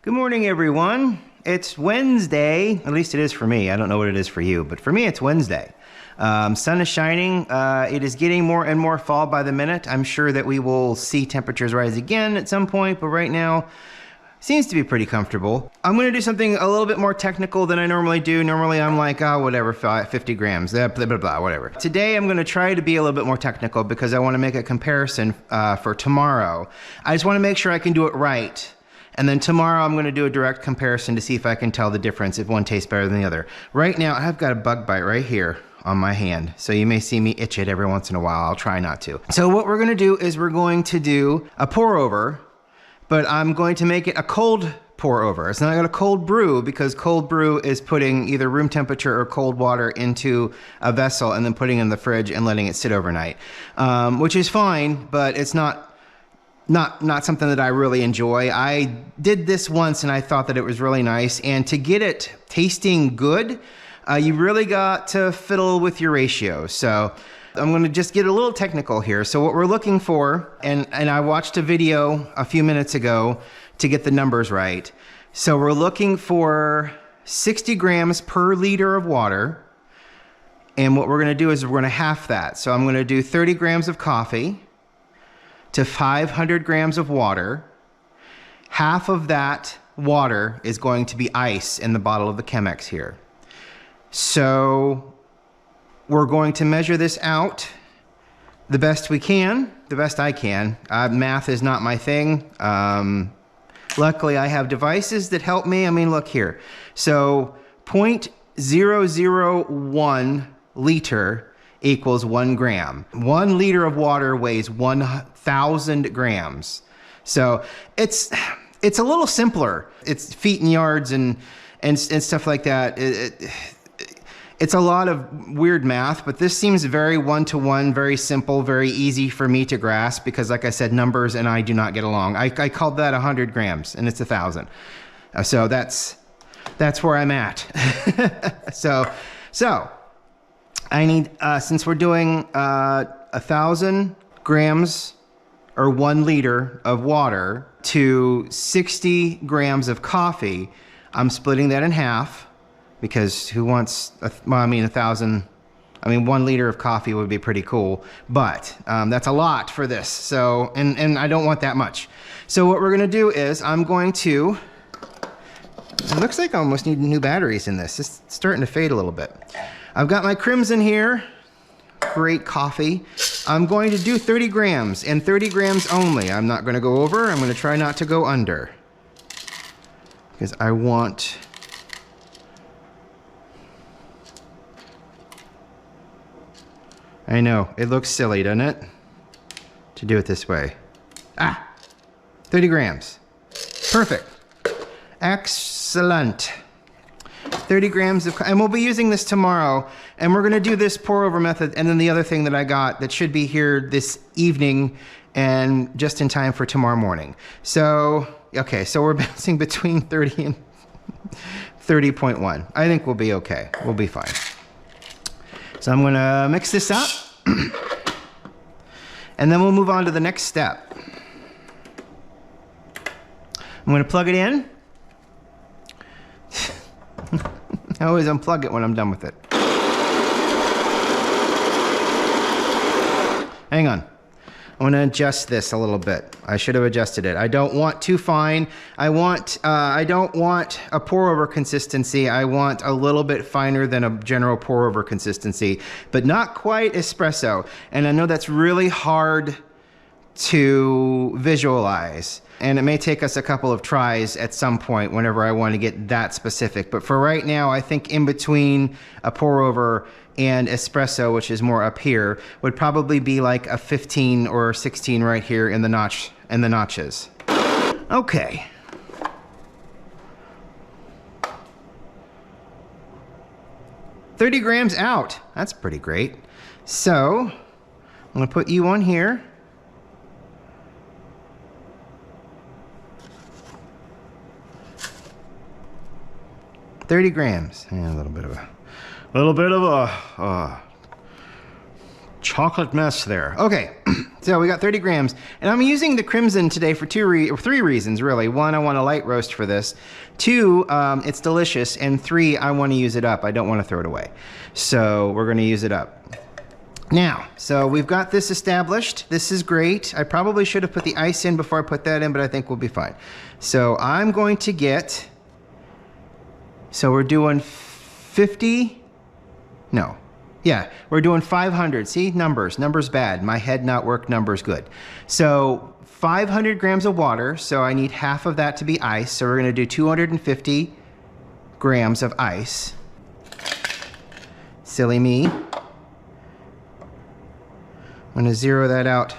Good morning, everyone. It's Wednesday. At least it is for me. I don't know what it is for you, but for me, it's Wednesday. Sun is shining. It is getting more and more fall by the minute. I'm sure that we will see temperatures rise again at some point, but right now, seems to be pretty comfortable. I'm going to do something a little bit more technical than I normally do. Normally, I'm like, oh, whatever, 50 grams, blah, blah, blah, whatever. Today, I'm going to try to be a little bit more technical because I want to make a comparison for tomorrow. I just want to make sure I can do it right. And then tomorrow, I'm going to do a direct comparison to see if I can tell the difference, if one tastes better than the other. Right now, I've got a bug bite right here on my hand. So you may see me itch it every once in a while. I'll try not to. So what we're going to do is we're going to do a pour over, but I'm going to make it a cold pour over. It's not a cold brew because cold brew is putting either room temperature or cold water into a vessel and then putting it in the fridge and letting it sit overnight, which is fine, but it's not something that I really enjoy. I did this once and I thought that it was really nice. And to get it tasting good, you really got to fiddle with your ratios. So I'm going to just get a little technical here. So what we're looking for, and I watched a video a few minutes ago to get the numbers right. So we're looking for 60 grams per liter of water. And what we're going to do is we're going to half that. So I'm going to do 30 grams of coffee to 500 grams of water. Half of that water is going to be ice in the bottle of the Chemex here. So we're going to measure this out the best we can, the best I can. Math is not my thing. Luckily, I have devices that help me. I mean, look here. So 0.001 liter equals 1 gram. 1 liter of water weighs 1,000 grams. So it's a little simpler. It's feet and yards and stuff like that. It's a lot of weird math, but this seems very one-to-one, very simple, very easy for me to grasp because, like I said, numbers and I do not get along. I called that 100 grams, and it's 1,000. So that's where I'm at. So I need, since we're doing 1,000 grams or 1 liter of water to 60 grams of coffee, I'm splitting that in half. Because who wants, 1,000, 1 liter of coffee would be pretty cool, but that's a lot for this. So, and I don't want that much. So what we're gonna do is it looks like I almost need new batteries in this. It's starting to fade a little bit. I've got my Crimson here, great coffee. I'm going to do 30 grams and 30 grams only. I'm not gonna go over, I'm gonna try not to go under. Because I want, I know, it looks silly, doesn't it? To do it this way. 30 grams. Perfect. Excellent. 30 grams of, and we'll be using this tomorrow, and we're gonna do this pour over method, and then the other thing that I got that should be here this evening and just in time for tomorrow morning. So, okay, so we're bouncing between 30 and 30.1. I think we'll be okay, we'll be fine. So I'm gonna mix this up and then we'll move on to the next step. I'm gonna plug it in. I always unplug it when I'm done with it. Hang on. I want to adjust this a little bit. I should have adjusted it. I don't want too fine. I don't want a pour over consistency. I want a little bit finer than a general pour over consistency, but not quite espresso. And I know that's really hard to visualize. And it may take us a couple of tries at some point whenever I want to get that specific. But for right now, I think in between a pour over and espresso, which is more up here, would probably be like a 15 or 16 right here in the notches. Okay. $30 grams out. That's pretty great. So I'm gonna put you on here. $30 grams. Yeah, a little bit of a chocolate mess there. Okay, So we got 30 grams, and I'm using the Crimson today for three reasons, really. One, I want a light roast for this. Two, it's delicious, and three, I want to use it up. I don't want to throw it away. So we're going to use it up. Now, so we've got this established. This is great. I probably should have put the ice in before I put that in, but I think we'll be fine. So I'm going to get, so we're doing 50, no. Yeah, we're doing 500. See, numbers bad. My head not work, numbers good. So 500 grams of water, so I need half of that to be ice. So we're gonna do 250 grams of ice. Silly me. I'm gonna zero that out.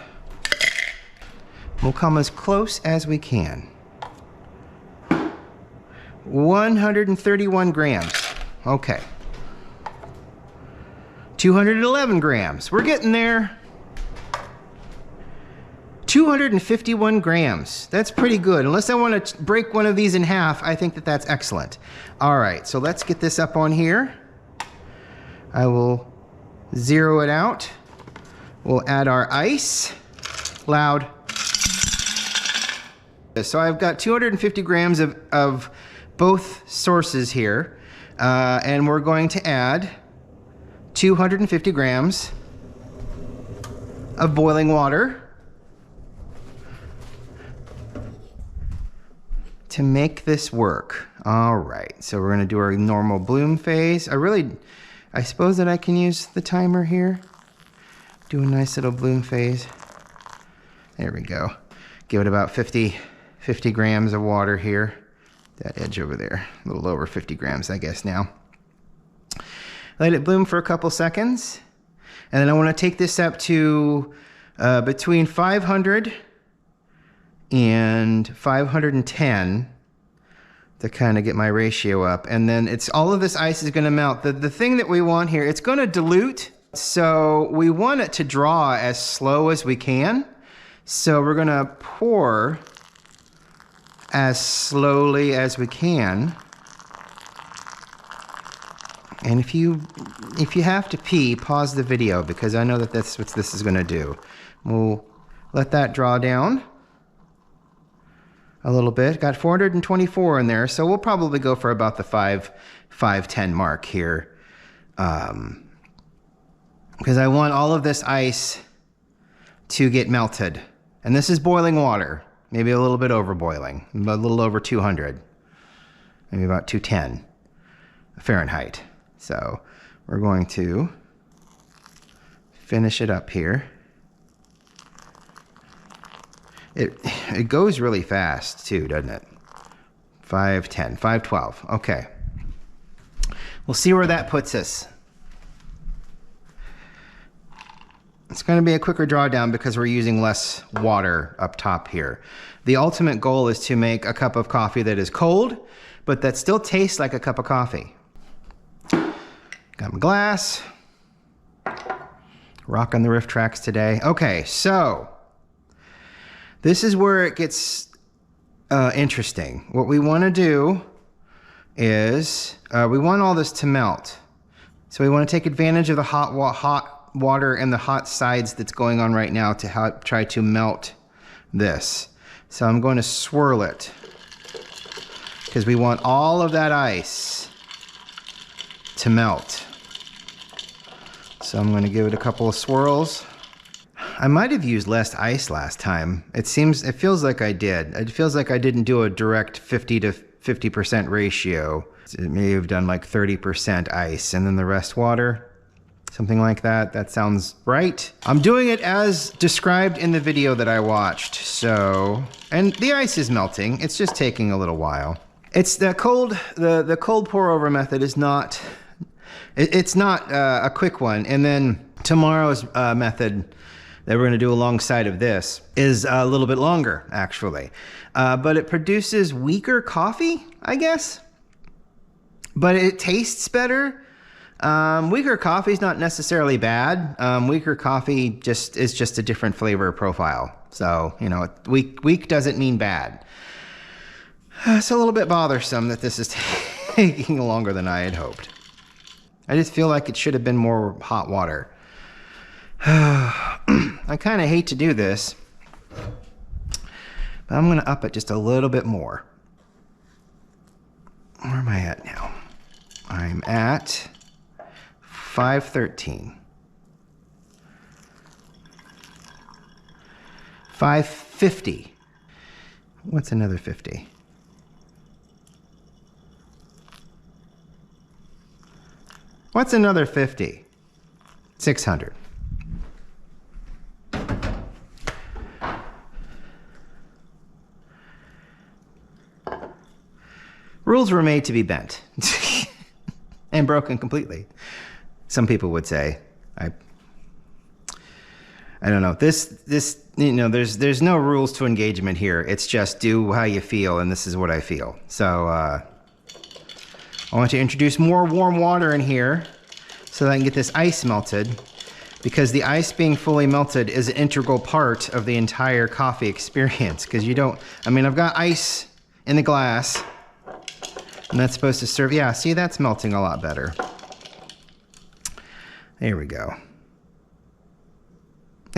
We'll come as close as we can. 131 grams, okay. 211 grams, we're getting there. 251 grams, that's pretty good. Unless I want to break one of these in half, I think that that's excellent. All right, so let's get this up on here. I will zero it out. We'll add our ice. Loud. So I've got 250 grams of both sources here, and we're going to add 250 grams of boiling water to make this work. All right, so we're gonna do our normal bloom phase. I suppose that I can use the timer here. Do a nice little bloom phase. There we go. Give it about 50 grams of water here. That edge over there, a little over 50 grams, I guess now. Let it bloom for a couple seconds. And then I want to take this up to between 500 and 510 to kind of get my ratio up. And then all of this ice is going to melt. The thing that we want here, it's going to dilute. So we want it to draw as slow as we can. So we're going to pour as slowly as we can. And if you have to pee, pause the video, because I know that that's what this is going to do. We'll let that draw down a little bit. Got 424 in there, so we'll probably go for about the 510 mark here. Because I want all of this ice to get melted. And this is boiling water, maybe a little bit over boiling, a little over 200, maybe about 210 Fahrenheit. So we're going to finish it up here. It goes really fast too, doesn't it? 510, 512, okay. We'll see where that puts us. It's going to be a quicker drawdown because we're using less water up top here. The ultimate goal is to make a cup of coffee that is cold, but that still tastes like a cup of coffee. Got my glass. Rocking the riff tracks today. Okay, so this is where it gets interesting. What we want to do is we want all this to melt. So we want to take advantage of the hot water and the hot sides that's going on right now to try to melt this. So I'm going to swirl it because we want all of that ice to melt. So I'm going to give it a couple of swirls. I might have used less ice last time. It feels like I did. It feels like I didn't do a direct 50 to 50% ratio. It may have done like 30% ice and then the rest water. Something like that. That sounds right. I'm doing it as described in the video that I watched. So, and the ice is melting. It's just taking a little while. It's the cold pour over method is not, it's not a quick one. And then tomorrow's method that we're gonna do alongside of this is a little bit longer actually. But it produces weaker coffee, I guess. But it tastes better. Weaker coffee is not necessarily bad. Weaker coffee is just a different flavor profile. So, you know, weak doesn't mean bad. It's a little bit bothersome that this is taking longer than I had hoped. I just feel like it should have been more hot water. I I kind of hate to do this, but I'm going to up it just a little bit more. Where am I at now? I'm at 513. 550. What's another 50? What's another 50? 600. Rules were made to be bent and broken completely. Some people would say. I don't know. This you know, there's no rules to engagement here. It's just do how you feel, and this is what I feel. So I want to introduce more warm water in here so that I can get this ice melted, because the ice being fully melted is an integral part of the entire coffee experience. Because you don't, I mean, I've got ice in the glass, and that's supposed to serve, yeah, see, that's melting a lot better. There we go.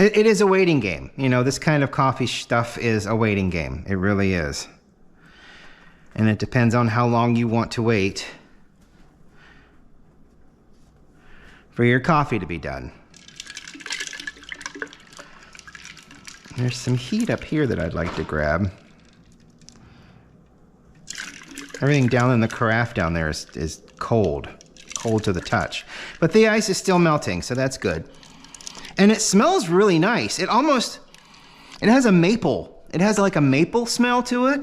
It is a waiting game. You know, this kind of coffee stuff is a waiting game. It really is. And it depends on how long you want to wait for your coffee to be done. There's some heat up here that I'd like to grab. Everything down in the carafe down there is cold to the touch. But the ice is still melting, so that's good. And it smells really nice. It has a maple. It has like a maple smell to it.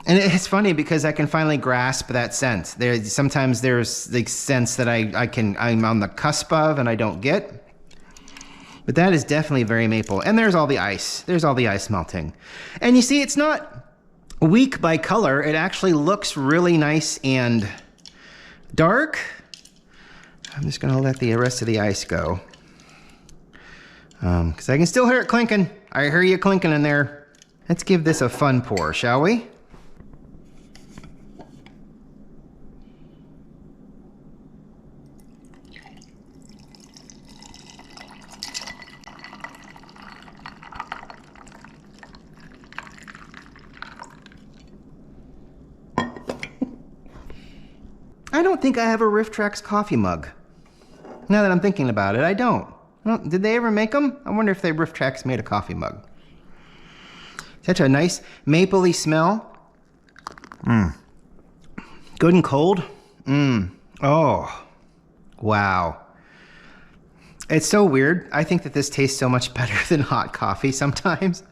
And it's funny because I can finally grasp that scent. Sometimes there's the sense that I'm on the cusp of and I don't get. But that is definitely very maple. And there's all the ice. There's all the ice melting. And you see, it's not weak by color. It actually looks really nice and dark. I'm just gonna let the rest of the ice go. Because I can still hear it clinking. I hear you clinking in there. Let's give this a fun pour, shall we? I don't think I have a RiffTrax coffee mug. Now that I'm thinking about it, I don't. Did they ever make them? I wonder if RiffTrax made a coffee mug. Such a nice mapley smell. Good and cold. Oh, wow. It's so weird. I think that this tastes so much better than hot coffee sometimes.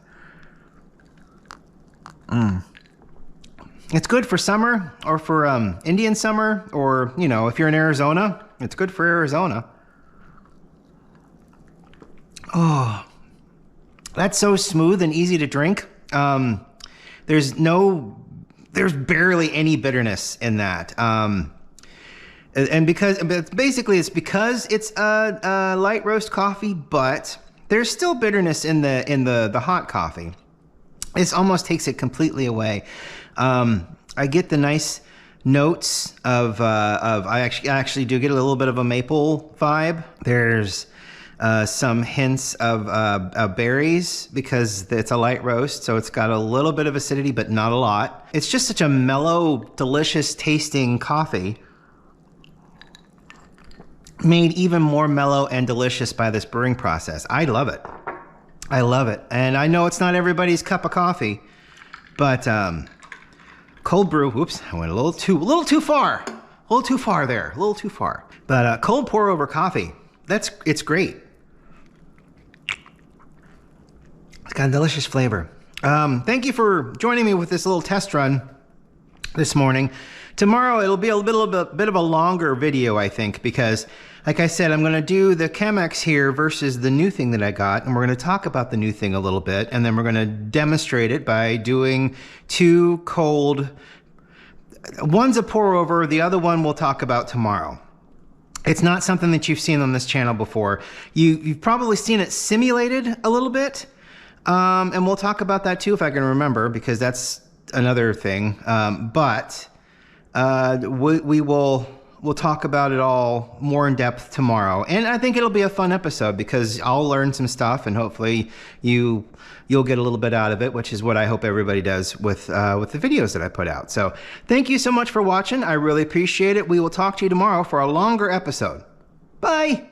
It's good for summer, or for Indian summer, or, you know, if you're in Arizona, it's good for Arizona. Oh, that's so smooth and easy to drink. There's barely any bitterness in that. And basically it's because it's a light roast coffee, but there's still bitterness in the hot coffee. It almost takes it completely away. I get the nice notes of I actually do get a little bit of a maple vibe. There's some hints of berries because it's a light roast, so it's got a little bit of acidity, but not a lot. It's just such a mellow, delicious tasting coffee, made even more mellow and delicious by this brewing process. I love it. I love it. And I know it's not everybody's cup of coffee, but cold brew, whoops, I went a little too far. A little too far there, a little too far. But cold pour over coffee, it's great. It's got a delicious flavor. Thank you for joining me with this little test run this morning. Tomorrow it'll be a bit of a longer video, I think, because like I said, I'm gonna do the Chemex here versus the new thing that I got, and we're gonna talk about the new thing a little bit, and then we're gonna demonstrate it by doing two cold, one's a pour over, the other one we'll talk about tomorrow. It's not something that you've seen on this channel before. You've probably seen it simulated a little bit, and we'll talk about that too if I can remember, because that's another thing. But we will we'll talk about it all more in depth tomorrow. And I think it'll be a fun episode because I'll learn some stuff, and hopefully you'll get a little bit out of it, which is what I hope everybody does with the videos that I put out. So thank you so much for watching. I really appreciate it. We will talk to you tomorrow for a longer episode. Bye.